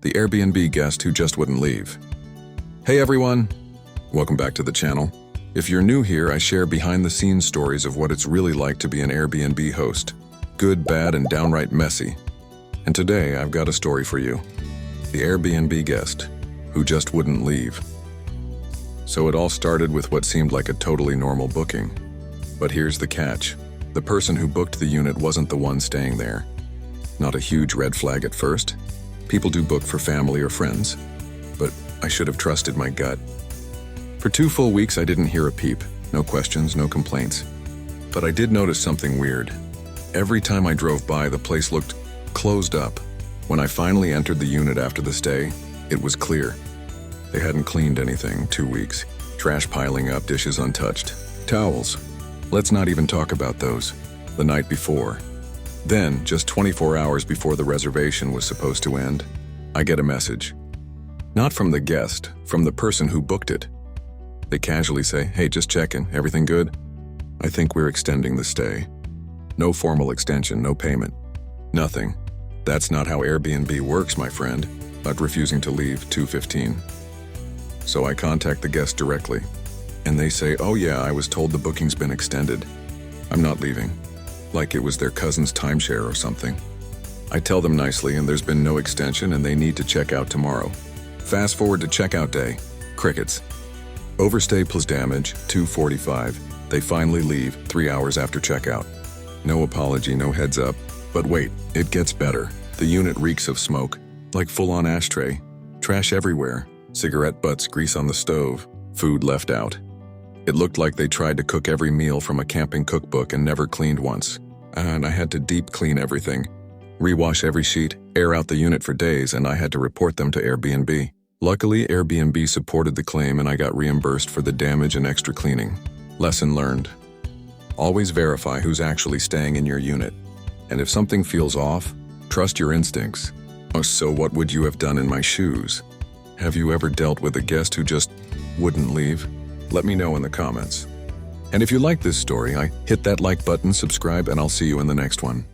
the Airbnb guest who just wouldn't leave. Hey everyone! Welcome back to the channel. If you're new here, I share behind-the-scenes stories of what it's really like to be an Airbnb host. Good, bad, and downright messy. And today, I've got a story for you. The Airbnb guest who just wouldn't leave. So it all started with what seemed like a totally normal booking. But here's the catch. The person who booked the unit wasn't the one staying there. Not a huge red flag at first. People do book for family or friends. But I should have trusted my gut. For 2 full weeks, I didn't hear a peep. No questions, no complaints. But I did notice something weird. Every time I drove by, the place looked closed up. When I finally entered the unit after the stay, it was clear. They hadn't cleaned anything 2 weeks. Trash piling up, dishes untouched. Towels. Let's not even talk about those. The night before. Then, just 24 hours before the reservation was supposed to end, I get a message. Not from the guest, from the person who booked it. They casually say, "Hey, just checking, everything good? I think we're extending the stay." No formal extension, no payment. Nothing. That's not how Airbnb works, my friend. But refusing to leave 2:15. So I contact the guest directly, and they say, "Oh yeah, I was told the booking's been extended. I'm not leaving." Like it was their cousin's timeshare or something. I tell them nicely, and there's been no extension, and they need to check out tomorrow. Fast forward to checkout day. Crickets. Overstay plus damage, 2:45. They finally leave 3 hours after checkout. No apology, no heads up. But wait, it gets better. The unit reeks of smoke, like full-on ashtray. Trash everywhere. Cigarette butts, grease on the stove, food left out. It looked like they tried to cook every meal from a camping cookbook and never cleaned once. And I had to deep clean everything. Rewash every sheet, air out the unit for days, and I had to report them to Airbnb. Luckily, Airbnb supported the claim and I got reimbursed for the damage and extra cleaning. Lesson learned. Always verify who's actually staying in your unit. And if something feels off, trust your instincts. Oh, so what would you have done in my shoes? Have you ever dealt with a guest who just wouldn't leave? Let me know in the comments. And if you like this story, hit that like button, subscribe, and I'll see you in the next one.